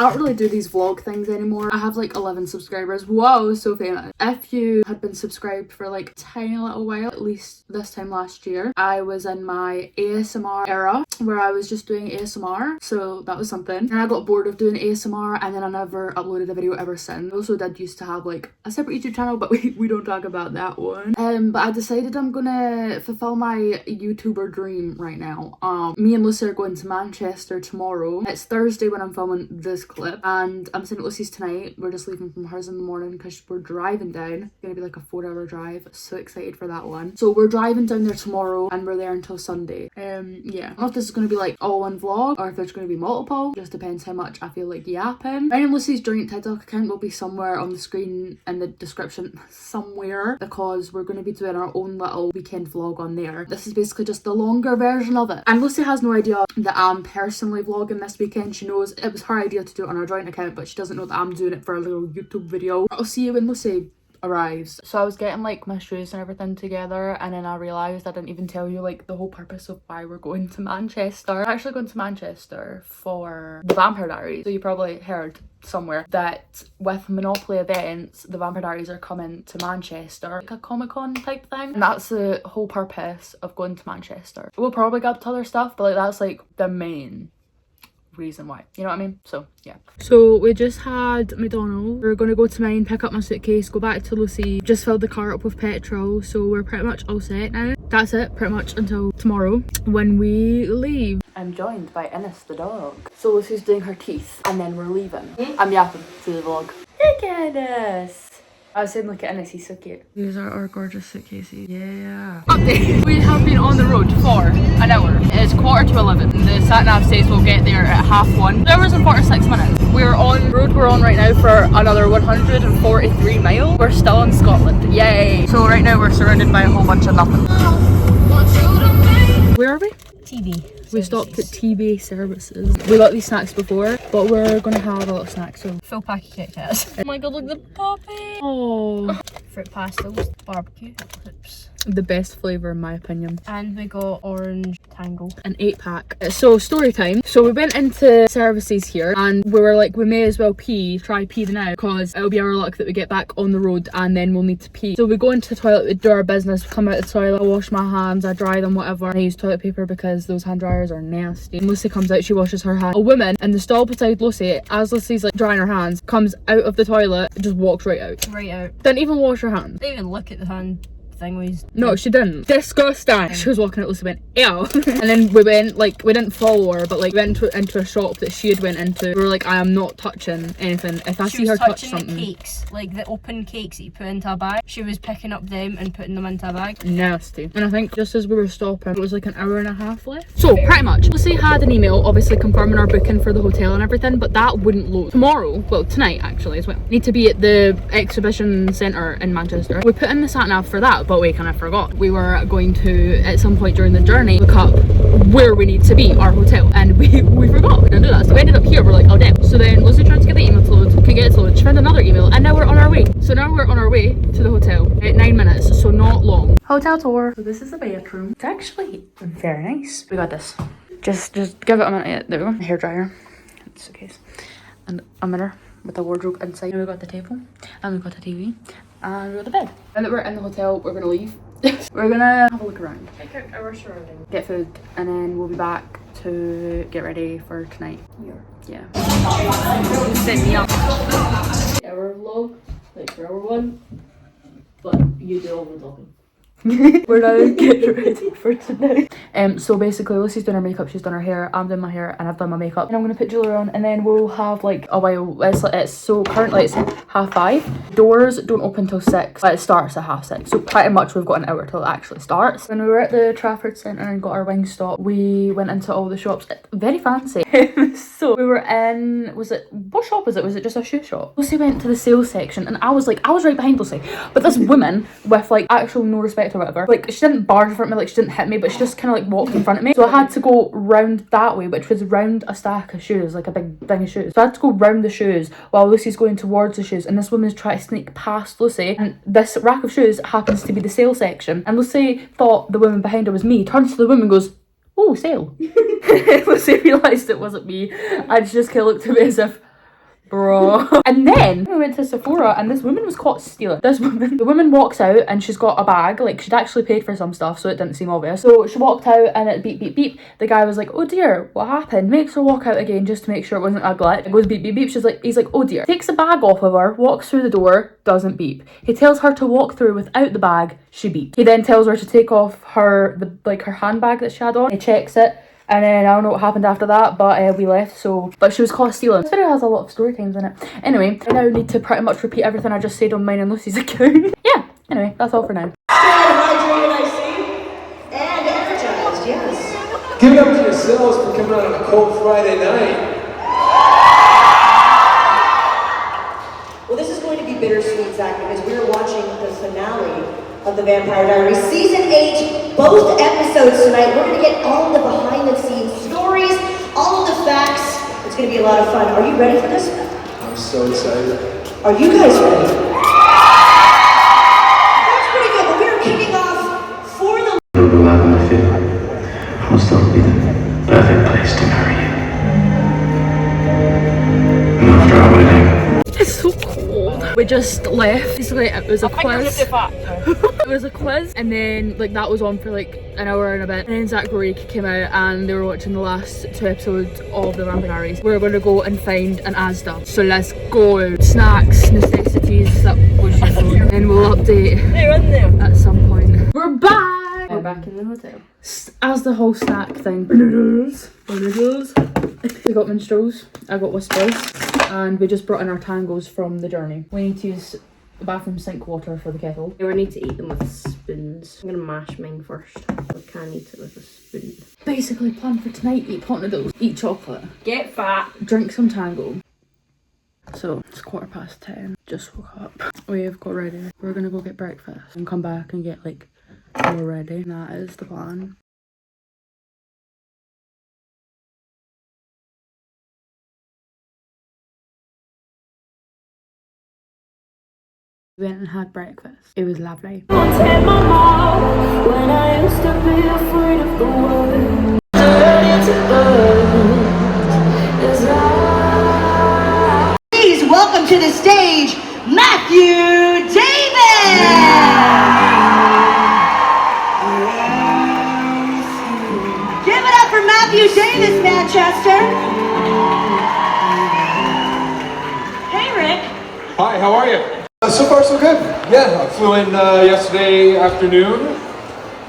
I don't really do these vlog things anymore. I have like 11 subscribers. Whoa, so famous. If you had been subscribed for like a tiny little while, at least this time last year, I was in my ASMR era where I was just doing ASMR. So that was something. And I got bored of doing ASMR and then I never uploaded a video ever since. I also did used to have like a separate YouTube channel, but we don't talk about that one. But I decided I'm gonna fulfill my YouTuber dream right now. Me and Lucy are going to Manchester tomorrow. It's Thursday when I'm filming this clip and I'm staying at Lucy's tonight. We're just leaving from hers in the morning because we're driving down. It's gonna be like a 4-hour drive. So excited for that one. So we're driving down there tomorrow and we're there until Sunday. Yeah. I don't know if this is gonna be like all one vlog or if there's gonna be multiple. Just depends how much I feel like yapping. Mine and Lucy's joint TikTok account will be somewhere on the screen in the description somewhere because we're gonna be doing our own little weekend vlog on there. This is basically just the longer version of it. And Lucy has no idea that I'm personally vlogging this weekend. She knows it was her idea to do it on our joint account, but she doesn't know that I'm doing it for a little YouTube video. I'll see you when Lucy arrives. So I was getting like my shoes and everything together and then I realised I didn't even tell you like the whole purpose of why we're going to Manchester. We're actually going to Manchester for the Vampire Diaries. So you probably heard somewhere that with Monopoly events the Vampire Diaries are coming to Manchester, like a Comic-Con type thing, and that's the whole purpose of going to Manchester. We'll probably get up to other stuff, but like that's like the main reason why, you know what I mean? So yeah, so we just had McDonald's. We're gonna go to mine, pick up my suitcase, go back to Lucy, just filled the car up with petrol, so we're pretty much all set now. That's it pretty much until tomorrow when we leave. I'm joined by Ennis the dog. So Lucy's doing her teeth and then we're leaving. I'm yapping to the vlog. Look at us. I was saying look at Ennis, he's so cute. These are our gorgeous suitcases. Yeah. Update. We have been on the road for an hour. It's 11:15. The sat nav says we'll get there at 1:30. 2 hours and 46 minutes. We're on the road we're on right now for another 143 miles. We're still in Scotland. Yay. So right now we're surrounded by a whole bunch of nothing. Where are we? TV. We stopped at TV services. We got these snacks before, but we're gonna have a little snack, so. Full pack of Kit Kats. Oh my god, look at the puppy! Oh. Fruit pastels, barbecue chips. The best flavour in my opinion. And we got orange tango. An 8-pack. So story time. So we went into services here and we were like, we may as well try peeing now because it'll be our luck that we get back on the road and then we'll need to pee. So we go into the toilet, we do our business, we come out the toilet, I wash my hands, I dry them, whatever. I use toilet paper because those hand dryers are nasty. And Lucy comes out, she washes her hands. A woman in the stall beside Lucy, as Lucy's like drying her hands, comes out of the toilet, just walks right out. Right out. Didn't even wash her hands. Didn't even look at the hand thing. No, she didn't. Disgusting. She was walking out, Lucy went, ew. And then we went, like, we didn't follow her, but like went into a shop that she had went into. We were like, I am not touching anything. If I see her touch something. The cakes, like the open cakes that you put into a bag. She was picking up them and putting them into a bag. Nasty. And I think just as we were stopping, it was like an hour and a half left. So pretty much, Lucy had an email obviously confirming our booking for the hotel and everything, but that wouldn't load. Tomorrow, well tonight actually as well, need to be at the exhibition centre in Manchester. We put in the sat nav for that, but we kind of forgot. We were going to, at some point during the journey, look up where we need to be, our hotel, and we forgot. We didn't do that, so we ended up here. We're like, oh damn. So then Lucy tried to get the email to load, couldn't get it to load. She found another email, and now we're on our way. So now we're on our way to the hotel at 9 minutes, so not long. Hotel tour. So this is the bedroom. It's actually very nice. We got this. Just give it a minute. Yeah, there we go. Hair dryer, suitcase, and a mirror with a wardrobe inside. And we got the table, and we got a TV, and we got the bed. Now that we're in the hotel, we're gonna leave. We're gonna have a look around, check out our surroundings, get food, and then we'll be back to get ready for tonight. Yeah. Set me up. Our vlog, like for hour 1, but you do all the talking. We're now getting ready for tonight. So basically Lucy's doing her makeup, she's done her hair, I'm doing my hair, and I've done my makeup. And I'm gonna put jewellery on, and then we'll have like a while. It's so currently it's 5:30. Doors don't open till 6, but it starts at 6:30. So pretty much we've got an hour till it actually starts. When we were at the Trafford Centre and got our Wingstop, we went into all the shops. Very fancy. So we were in, what shop was it? Was it just a shoe shop? Lucy went to the sales section and I was right behind Lucy. But this woman with like actual no respect or whatever, like she didn't barge in front of me, like she didn't hit me, but she just kind of like walked in front of me. So I had to go round that way, which was round a stack of shoes, like a big thing of shoes. So I had to go round the shoes while Lucy's going towards the shoes, and this woman's trying to sneak past Lucy, and this rack of shoes happens to be the sale section, and Lucy thought the woman behind her was me, turns to the woman and goes, oh, sale. Lucy realised it wasn't me, and she just kind of looked at me as if, Bro. And then we went to Sephora and this woman was caught stealing. The woman walks out and she's got a bag, like she'd actually paid for some stuff so it didn't seem obvious. So she walked out and it beep beep beep. The guy was like, oh dear, what happened? Makes her walk out again just to make sure it wasn't a glitch. It goes beep beep beep. He's like, oh dear. Takes the bag off of her, walks through the door, doesn't beep. He tells her to walk through without the bag, she beeps. He then tells her to take off her handbag that she had on. He checks it. And then I don't know what happened after that, but we left, but she was caught stealing. This video has a lot of story times in it. Anyway, I now need to pretty much repeat everything I just said on mine and Lucy's account. Yeah, anyway, that's all for now. Hydrated, I see. And energized, yes. Give it up to yourselves for coming out on a cold Friday night. Well, this is going to be bittersweet, Zach, because we are watching the finale of the Vampire Diaries, Season 8, both episodes tonight. We're going to get all the behind-the-scenes stories, all of the facts. It's going to be a lot of fun. Are you ready for this? I'm so excited. Are you guys ready? That's pretty good, but we are kicking off for the... Hostel will be the perfect place to marry you. And after our wedding, It's so cold. We just left. Basically, it was a quiz. It was a quiz, and then like that was on for like an hour and a bit. And then Zach Rory came out, and they were watching the last 2 episodes of the Vampire Diaries. We're going to go and find an Asda. So let's go. Snacks, necessities, that was usual. And we'll update at some point. We're back. We're back in the hotel. As the whole snack thing. Noodles. We got minstrels. I got whispers. And we just brought in our tangos from the journey. We need to use the bathroom sink water for the kettle. We need to eat them with spoons. I'm gonna mash mine first. I can't eat it with a spoon. Basically, plan for tonight, eat pot noodles, eat chocolate, Get fat. drink some tango. So, it's 10:15. Just woke up. We've got ready. We're gonna go get breakfast and come back and get like more ready. And that is the plan. We went and had breakfast. It was lovely. Please welcome to the stage, Matthew Davis! Give it up for Matthew Davis, Manchester! Hey, Rick. Hi, how are you? So far, so good. Yeah, I flew in yesterday afternoon,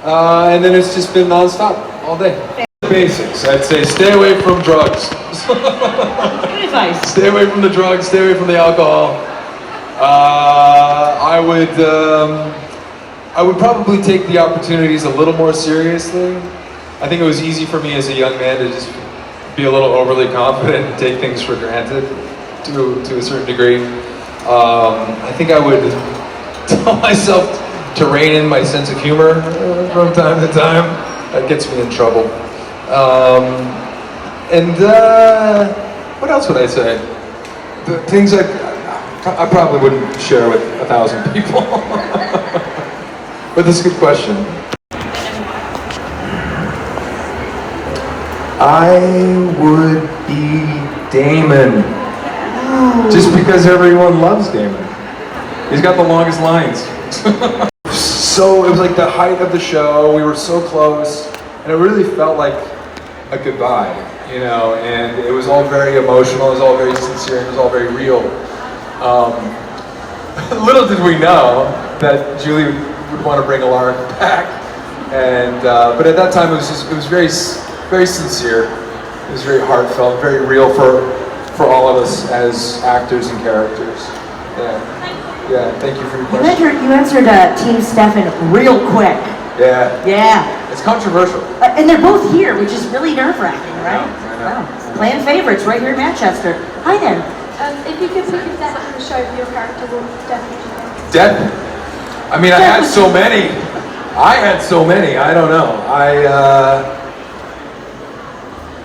and then it's just been nonstop all day. Basics, I'd say stay away from drugs. Good advice. Stay away from the drugs, stay away from the alcohol. I would probably take the opportunities a little more seriously. I think it was easy for me as a young man to just be a little overly confident and take things for granted to a certain degree. I think I would tell myself to rein in my sense of humor from time to time. That gets me in trouble. What else would I say? The things I probably wouldn't share with 1,000 people. But that's a good question. I would be Damon. Just because everyone loves Damon. He's got the longest lines. So it was like the height of the show. We were so close, and it really felt like a goodbye, you know. And it was all very emotional. It was all very sincere. It was all very real. Little did we know that Julie would want to bring Alara back, and but at that time it was very sincere. It was very heartfelt, very real for all of us as actors and characters. Yeah, thank you for your question. You answered Team Stefan real quick. Yeah. Yeah. It's controversial. And they're both here, which is really nerve-wracking, right? I know. Wow. Playing favorites right here in Manchester. Hi there. If you could pick a death from the show for your character, what death would you pick? Death? I mean, I had so many. I don't know.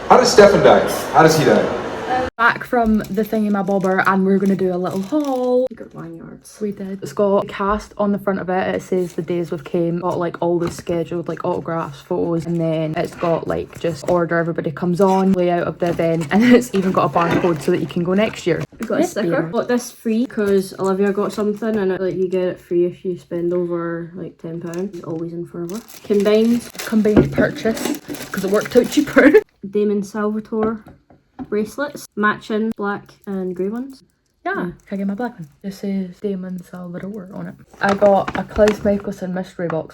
How does Stefan die? How does he die? Back from the thingy-my-bobber, and we're gonna do a little haul. Secret lanyards. We did. It's got a cast on the front of it. It says the days we've came. Got like all the scheduled like autographs, photos, and then it's got like just order everybody comes on, layout of the event, and it's even got a barcode so that you can go next year. We got a sticker. Got this free because Olivia got something, and like you get it free if you spend over like £10. Always and forever. Combined purchase because it worked out cheaper. Damon Salvatore bracelets, matching black and grey ones. Yeah, can I get my black one? It says Damon Salvatore on it. I got a Klaus Michelson mystery bag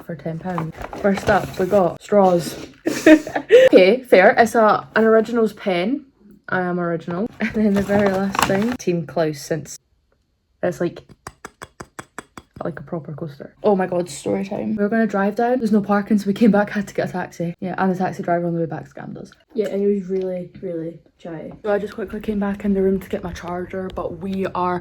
for £10. First up, we got straws. Okay, fair. It's an originals pen. I am original. And then the very last thing, Team Klaus, since it's like a proper coaster. Oh my god, story time. We were going to drive down. There's no parking, so we came back, had to get a taxi. Yeah, and the taxi driver on the way back scammed us. Yeah, and he was really, really chatty. So I just quickly came back in the room to get my charger, but we are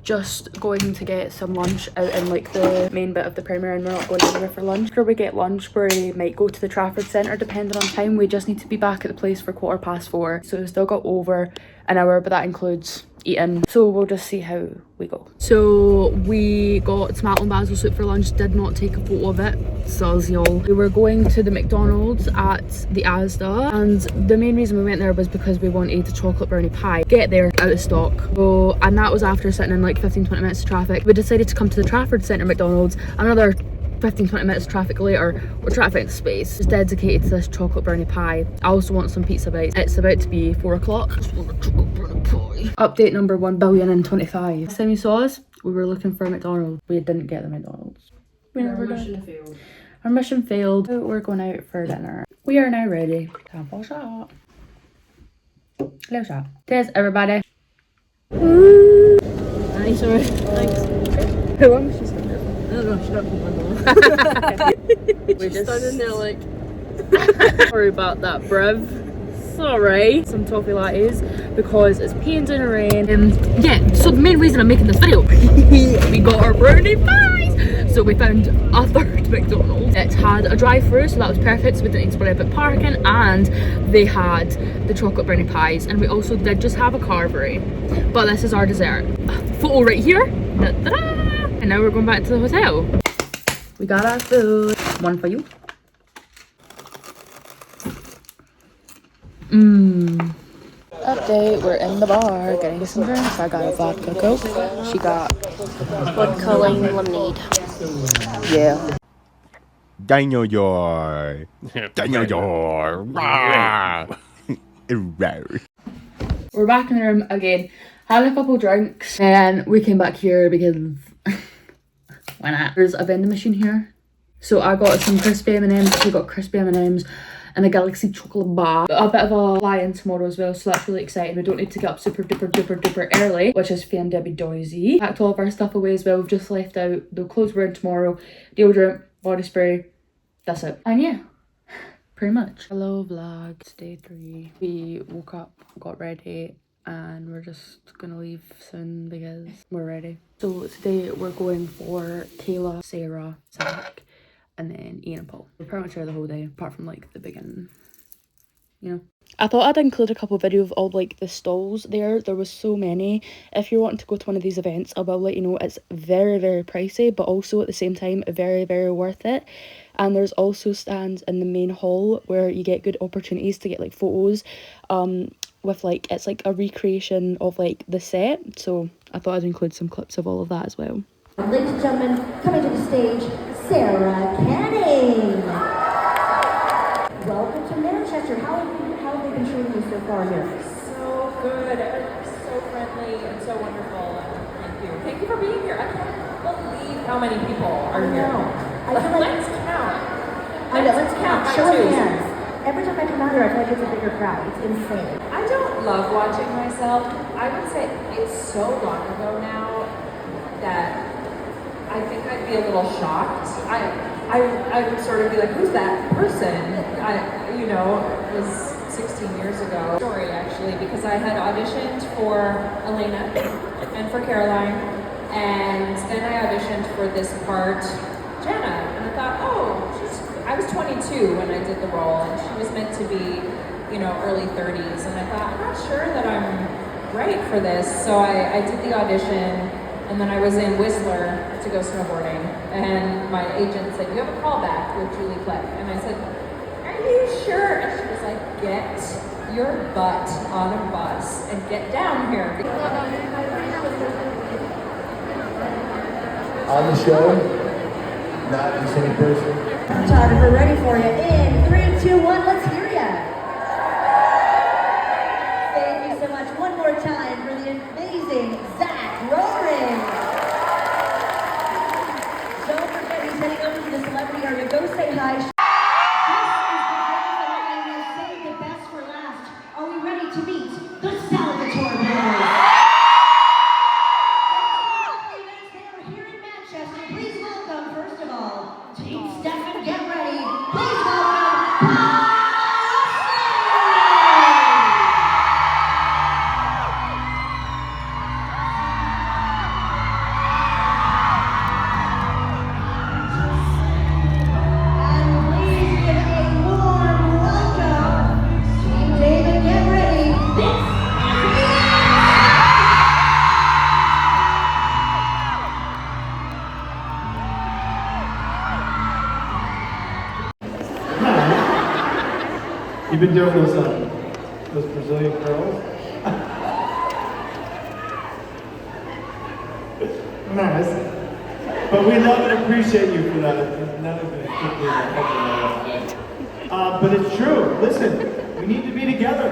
just going to get some lunch out in like the main bit of the premiere, and we're not going anywhere for lunch. After we get lunch, we might go to the Trafford Centre depending on time. We just need to be back at the place for 4:15, so we've still got over an hour, but that includes eating, so we'll just see how we go. So we got tomato and basil soup for lunch, did not take a photo of it, soz y'all. We were going to the McDonald's at the Asda, and the main reason we went there was because we wanted a chocolate brownie pie. Get there, out of stock. So, and that was after sitting in like 15-20 minutes of traffic. We decided to come to the Trafford Centre McDonald's, another 15-20 minutes of traffic later, we're trying to find space. It's dedicated to this chocolate brownie pie. I also want some pizza bites. It's about to be 4 o'clock. Update number 1,025,000,025. Last time you saw us, we were looking for a McDonald's. We didn't get the McDonald's. We never did. Our mission failed. We're going out for dinner. We are now ready. Time for a shot. Little shot. Cheers, everybody. Nice, sorry. Thanks. How long is she standing? I don't know, she's not from my We just standing there like... Sorry about that, bruv. Sorry. Some toffee lattes because it's peeing down the rain. Yeah, so the main reason I'm making this video, we got our brownie pies. So we found a third McDonald's. It had a drive-through, so that was perfect, so we didn't need to worry about parking, and they had the chocolate brownie pies, and we also did just have a carvery. But this is our dessert. Photo right here. Da-da-da. And now we're going back to the hotel. We got our food. One for you. Update, we're in the bar getting some drinks. I got a vodka coke. She got vodka lime lemonade. yeah. Enjoyyy. We're back in the room again. Had a couple drinks and we came back here because why not? There's a vending machine here. So I got some crispy M&Ms, we got crispy M&Ms and a Galaxy chocolate bar. A bit of a fly-in tomorrow as well, so that's really exciting. We don't need to get up super duper early, which is fandabidozy. Packed all of our stuff away as well. We've just left out the clothes we're in tomorrow, deodorant, body spray, that's it. And yeah, pretty much. Hello vlog, it's day 3. We woke up, got ready, and we're just gonna leave soon because we're ready. So today we're going for Kayla, Sarah, Zach, and then Ian and Paul. We're pretty much there the whole day, apart from like the beginning, you know. I thought I'd include a couple of videos of all like the stalls there. There was so many. If you're wanting to go to one of these events, I will let you know it's very pricey, but also at the same time very worth it. And there's also stands in the main hall where you get good opportunities to get like photos with like, it's like a recreation of like the set. So I thought I'd include some clips of all of that as well. Ladies and gentlemen, coming to the stage, Sarah Canning. Welcome to Manchester. How have they been treating you so far here? So good. Everyone's so friendly and so wonderful. Thank you. Thank you for being here. I can't believe how many people are here. I feel like, let's count. I know, let's count. Show of hands. Every time I come out here, I feel like it's a bigger crowd. It's insane. I don't love watching myself. I would say it's so long ago now that I think I'd be a little shocked. I would sort of be like, who's that person? It was 16 years ago. Story actually, because I had auditioned for Elena and for Caroline, and then I auditioned for this part, Jana, and I thought, I was 22 when I did the role, and she was meant to be early 30s, and I thought, I'm not sure that I'm right for this. So I did the audition, and then I was in Whistler to go snowboarding, and my agent said, you have a callback with Julie Click. And I said, are you sure? And she was like, get your butt on a bus and get down here. On the show, not the same person. Photographer ready for you in 3, 2, 1, let's hear ya. Thank you so much. One more time for the amazing Zach Roaring. Don't forget he's heading over to the celebrity area. Go say hi. This is the grand finale. We'll save the best for last. Are we ready to meet the Salvatore Brothers? Here in Manchester, please welcome, first of all, Team Stefan, get ready. Please welcome and please give a warm welcome. Team David, get ready. This is the You've been doing those Brazilian curls? Nice. But we love and appreciate you for that. None of it could be but it's true. Listen, we need to be together.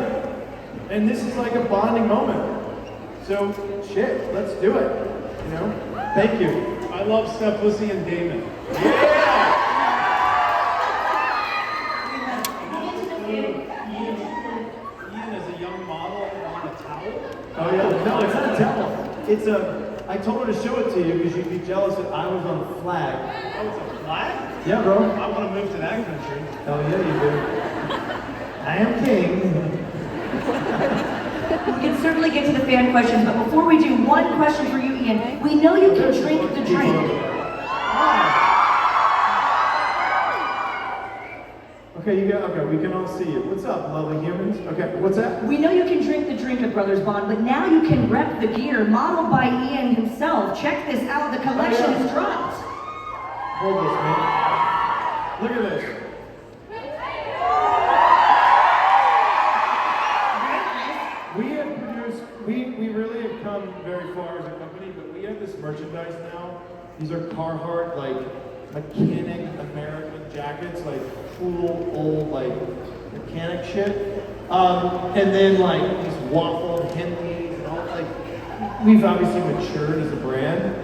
And this is like a bonding moment. So, shit, let's do it. Thank you. I love Steph, Lucy, and Damon. Ian is a young model on a towel. Oh yeah, no, it's not a towel. It's I told her to show it to you because you'd be jealous that I was on a flag. Oh, it's a flag? Yeah, bro. I want to move to that country. Hell yeah, you do. I am king. We can certainly get to the fan questions, but before we do, one question for you, Ian. We know you can drink the drink. Okay, we can all see you. What's up, lovely humans? Okay, what's that? We know you can drink the drink at Brothers Bond, but now you can rep the gear modeled by Ian himself. Check this out, the collection is dropped. Hold this, man. Look at this. We have produced, we really have come very far as a company, but we have this merchandise now. These are Carhartt, like, mechanic American jackets, like cool old like mechanic shit. And then like these waffle Henleys and all like we've obviously matured as a brand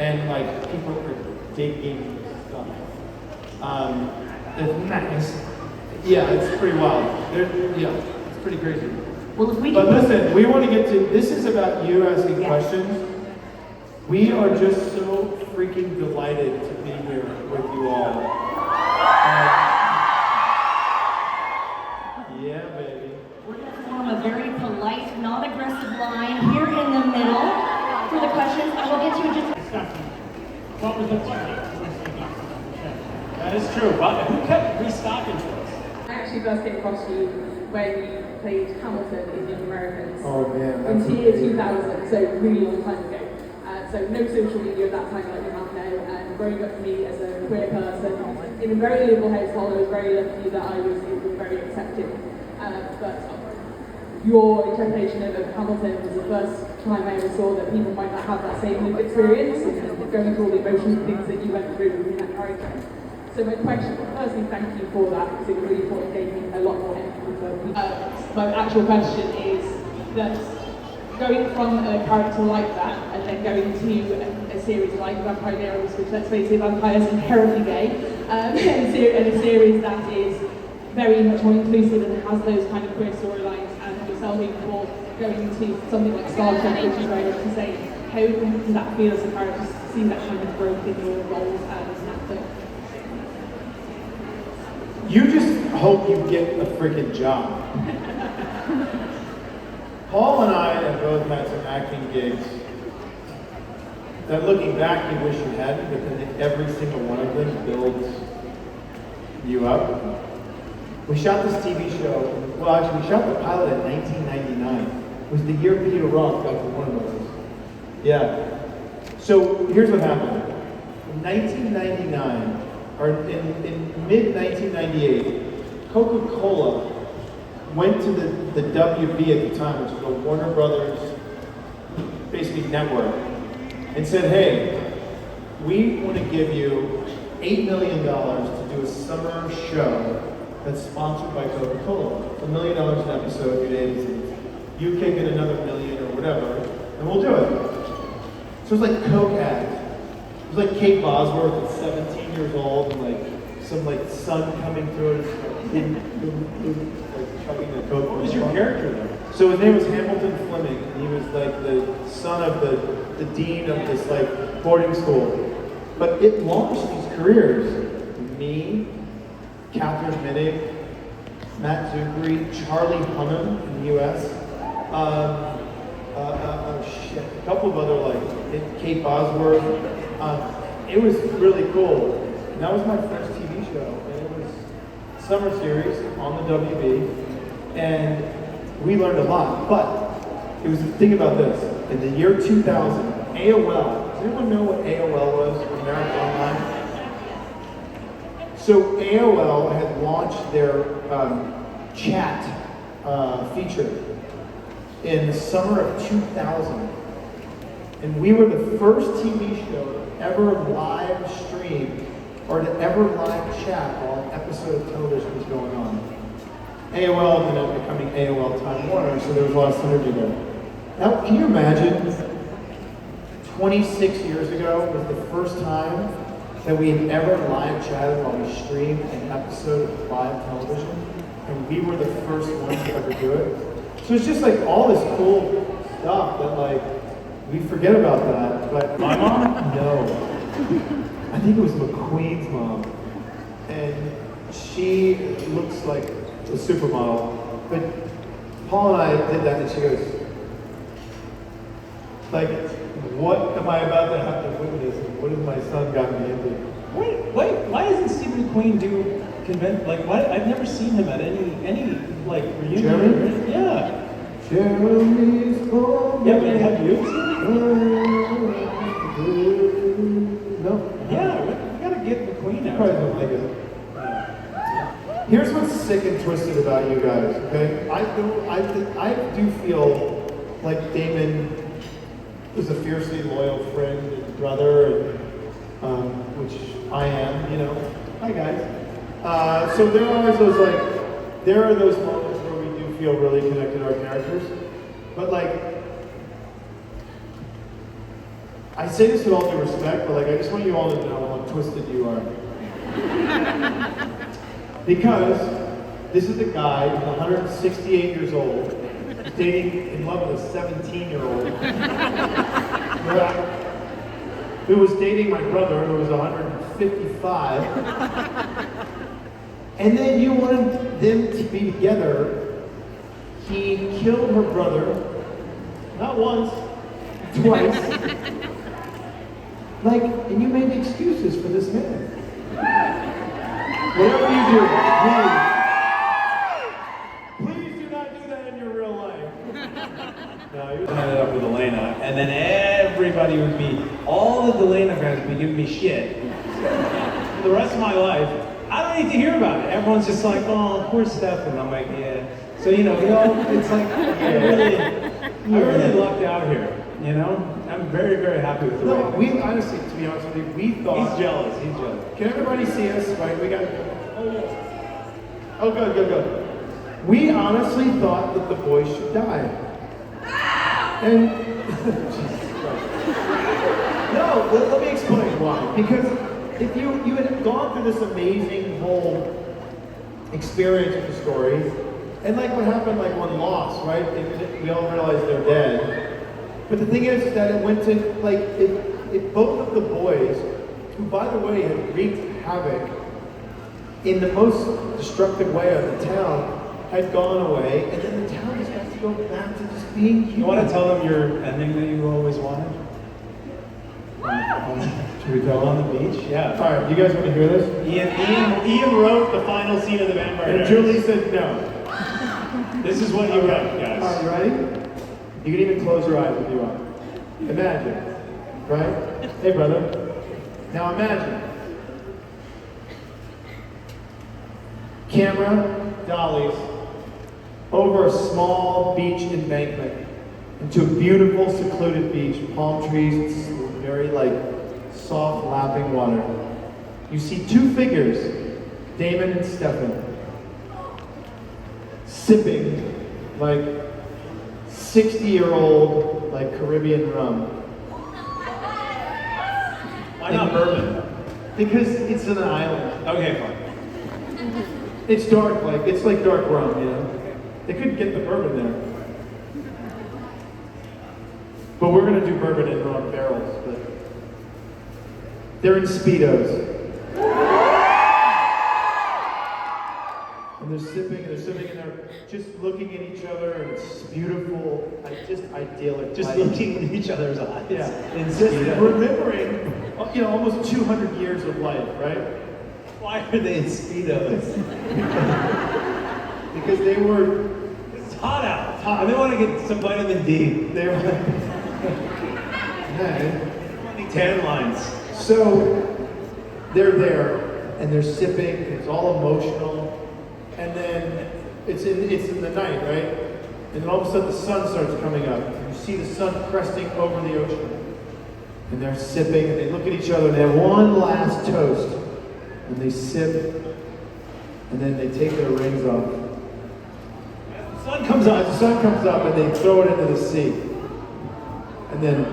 and like people are digging stuff. It's nice. Yeah, it's pretty wild. It's pretty crazy. Well, if we But listen, we want to get to this is about you asking questions. We are just so freaking delighted to be here with you all. Yeah, baby. We're going to form a very polite, non-aggressive line here in the middle for the questions. I will get to it just. What was the question? That is true. Well, who kept restocking for us? I actually first came across you when you played Hamilton in Young Americans. Oh man, in that's the year amazing. 2000, so really long time ago. So no social media at that time like you have now, and growing up for me as a queer person in a very liberal household, I was very lucky that I was very accepted. But your interpretation of Hamilton was the first time I ever saw that people might not have that same lived experience and going through all the emotional things that you went through in that character. So my question, firstly, thank you for that, because it really thought it gave me a lot more empathy for people. My actual question is that going from a character like that and then going to a series like Vampire Diaries, which, let's face it, vampires inherently gay, and a series that is very much more inclusive and has those kind of queer storylines, and yourself even for going to something like Star Trek, which is very much the same. How does that feel as a character to see that kind of growth in your roles as an actor? You just hope you get a freaking job. Paul and I have both had some acting gigs that looking back you wish you hadn't, but then every single one of them builds you up. We shot this TV show Well, actually, we shot the pilot in 1999. It was the year Peter Roth got to Warner Brothers. Yeah. So here's what happened. In 1999, or in mid-1998, Coca-Cola went to the WB at the time, which was a Warner Brothers, basically network, and said, hey, we want to give you $8 million to do a summer show that's sponsored by Coca-Cola. $1 million an episode, you'd agencies. You kick in another million or whatever, and we'll do it. So it was like Coke ads. It was like Kate Bosworth at 17 years old, and like some like sun coming through it, like chugging the Coke. What was your character there? So his name was Hamilton Fleming, and he was like the son of the dean of this like boarding school. But it launched these careers. Me, Catherine Minnick, Matt Zuckery, Charlie Hunnam in the U.S. A couple of other like Kate Bosworth. It was really cool. And that was my first TV show, and it was summer series on the WB, and we learned a lot. But it was the thing about this: in the year 2000, AOL. Does anyone know what AOL was? American Online. So AOL had launched their chat feature in the summer of 2000. And we were the first TV show to ever live stream or to ever live chat while an episode of television was going on. AOL ended up becoming AOL Time Warner, so there was a lot of synergy there. Now, can you imagine 26 years ago was the first time that we had ever live chatted while we streamed an episode of live television, and we were the first ones to ever do it. So it's just like all this cool stuff that like we forget about that. But My mom? No, I think it was McQueen's mom, and she looks like a supermodel. But Paul and I did that, and she goes, like, what am I about to have to witness? And what has my son gotten me into? Wait, why doesn't Steve McQueen do convent? Like, why? I've never seen him at any like reunion. Jeremy? Yeah. Jeremy's home. Yeah, but have you? No. Yeah, we gotta get McQueen out. Probably don't think it. Here's what's sick and twisted about you guys, okay? I do feel like Damon is a fiercely loyal friend and brother, and which I am, you know. Hi guys. So there are those moments where we do feel really connected to our characters, but like, I say this with all due respect, but like, I just want you all to know how twisted you are. Because this is the guy who's 168 years old, dating in love with a 17-year-old, who was dating my brother, who was 155, and then you wanted them to be together. He killed her brother, not once, twice. Like, and you made excuses for this man. Whatever you do, please do not do that in your real life. No, he was ended up with Elena, and then everybody would be, all the Elena fans would be giving me shit. For the rest of my life, I don't need to hear about it. Everyone's just like, oh, poor Steph, and I'm like, yeah. So you know, it's like I really lucked out here. You know, I'm very, very happy with the No, way. we honestly, to be honest with you, we thought. He's jealous. He's jealous. Can everybody see us? Right, we got. Oh, good. We honestly thought that the boys should die. And Jesus Christ. No, let me explain why. Because if you had gone through this amazing whole experience with the story, and like what happened, like one lost, right? We all realized they're dead. But the thing is that it went to like it both of the boys, who by the way had wreaked havoc in the most destructive way on the town, had gone away, and then the town just got to go back to just being human. You want to tell them your ending that you always wanted? Should we tell On them? the beach? Yeah. All right, you guys want to hear this? Ian wrote the final scene of the Vampire And Diaries. Julie said no. This is what you write, guys. All right, you ready? You can even close your eyes if you want. Imagine, right? Hey, brother. Now imagine. Camera, dollies, over a small beach embankment into a beautiful secluded beach, palm trees, very like soft lapping water. You see two figures, Damon and Stefan, sipping like 60-year-old like Caribbean rum. Why not bourbon? Because it's an island. Okay, fine. It's dark, it's like dark rum, you know. They couldn't get the bourbon there. But we're gonna do bourbon in rum barrels, but they're in Speedos. And they're sipping, and they're just looking at each other, and it's beautiful, just idyllic. Just life. looking in each other's eyes. Yeah. In Just Speedo. remembering, almost 200 years of life, right? Why are they in Speedos? Because they were, It's hot out. It's hot. And they want to get some vitamin D. they were like, hey. Tan lines. So they're there and they're sipping, and it's all emotional, and then it's in the night, right? And then all of a sudden the sun starts coming up, and you see the sun cresting over the ocean, and they're sipping, and they look at each other, and they have one last toast, and they sip, and then they take their rings off. The sun comes up. The sun comes up, and they throw it into the sea, and then.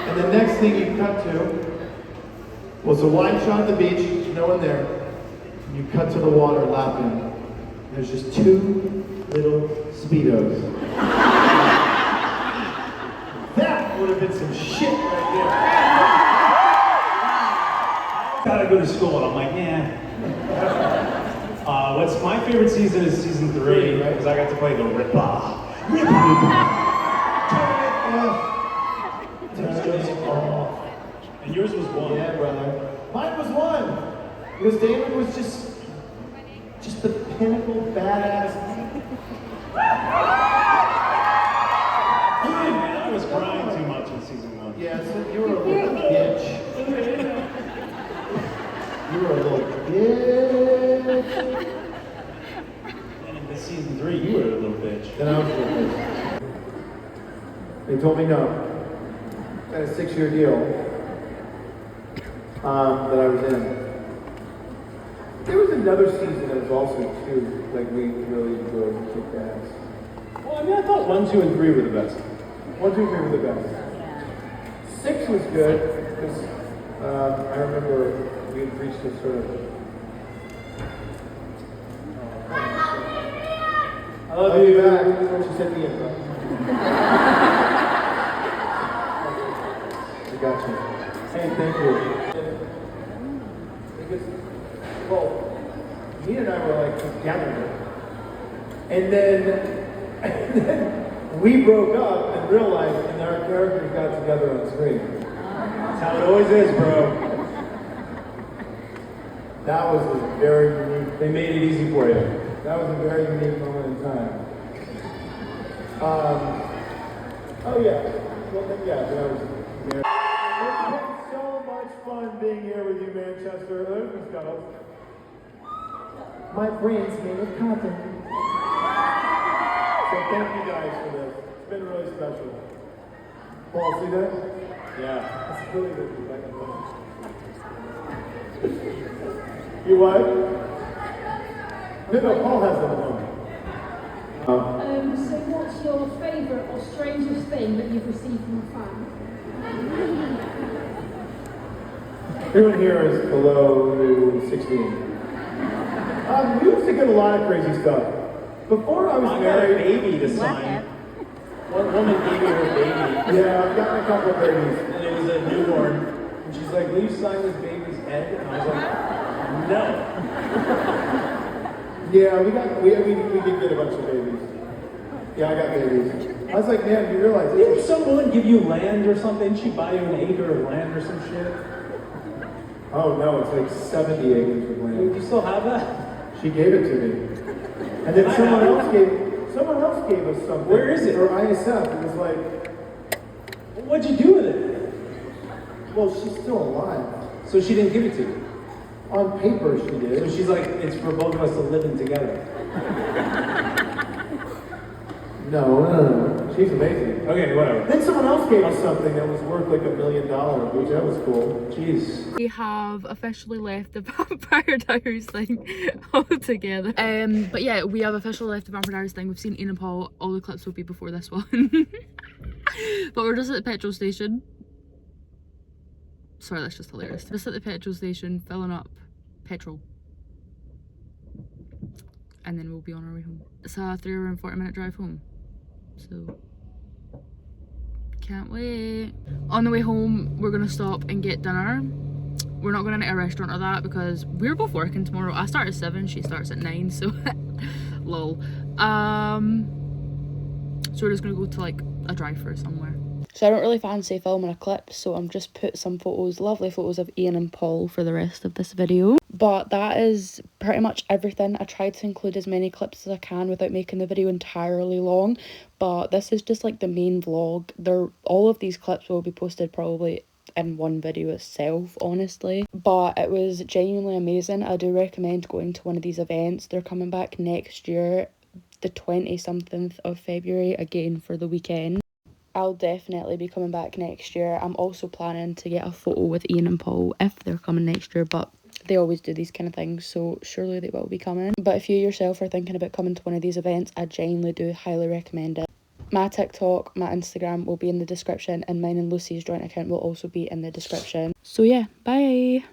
And the next thing you cut to was a wide shot of the beach, no one there. And you cut to the water lapping. There's just two little Speedos. That would have been some shit right there. Gotta go to school, and I'm like, what's my favorite season is season 3, Right. because I got to play the Ripper. And yours was 1. Yeah, brother. Mine was 1. Because David was just the pinnacle badass. I was crying too much in season 1. Yeah, so you were a little bitch. You were a little bitch. And in season 3, you were a little bitch. Then I was a little bitch. They told me no. I had a 6-year deal that I was in. There was another season that was also 2, like we really enjoyed and kicked ass. Well, I mean, I thought 1, 2, and 3 were the best. 1, 2, 3 were the best. 6 was good because I remember we had reached a sort of. I love I'll you. be back. She sent me in, bro. I got you. Hey, thank you. Because, well, me and I were like together. And then we broke up in real life, and our characters got together on screen. That's how it always is, bro. That was a very unique. They made it easy for you. That was a very unique moment in time. Oh yeah. Well, then, yeah. That was. It's been so much fun being here with you, Manchester. There's Scuttles. My brain's made of cotton. So thank you guys for this. It's been really special. Paul, see that? Yeah. That's really good. You what? No, Paul has them at home. So what's your favourite or strangest thing that you've received from a fan? Everyone here is below 16. We used to get a lot of crazy stuff. Before I was I got a married, baby to sign. One woman gave me her baby, yeah, I've gotten a couple of babies. and it was a newborn. And she's like, will you sign this baby's head? And I was like, no. Yeah, we did get a bunch of babies. Yeah, I got babies. I was like, man, you realize Didn't this? some woman give you land or something? She buy you an acre of land or some shit? Oh no, it's like 70 acres of Do land. you still have that? She gave it to me. And then someone else gave us something. Where is it? For ISF. It was like, What'd you do with it? well, she's still alive. So she didn't give it to you. On paper, she So did. she's like, it's for both of us to live in together. No. She's amazing. Okay, whatever. Then someone else gave us something that was worth like $1 million, which that was cool. Jeez. We have officially left the Vampire Diaries thing altogether. But yeah, we have officially left the Vampire Diaries thing. We've seen Ian and Paul. All the clips will be before this one. But we're just at the petrol station. Sorry, that's just hilarious. Just at the petrol station, filling up petrol. And then we'll be on our way home. It's a 3 hour and 40-minute drive home. So, can't wait. On the way home, we're gonna stop and get dinner. We're not going to a restaurant or that because we're both working tomorrow. I start at 7, she starts at 9, so lol. So we're just gonna go to like a drive-thru somewhere. So I don't really fancy filming a clip, so I'm just put some photos, lovely photos of Ian and Paul for the rest of this video. But that is pretty much everything. I tried to include as many clips as I can without making the video entirely long, but this is just like the main vlog. All of these clips will be posted probably in one video itself, honestly. But it was genuinely amazing. I do recommend going to one of these events. They're coming back next year, the 20-something of February, again for the weekend. I'll definitely be coming back next year. I'm also planning to get a photo with Ian and Paul if they're coming next year, but they always do these kind of things, so surely they will be coming. But if you yourself are thinking about coming to one of these events, I genuinely do highly recommend it. My TikTok, my Instagram will be in the description, and mine and Lucy's joint account will also be in the description. So yeah, bye!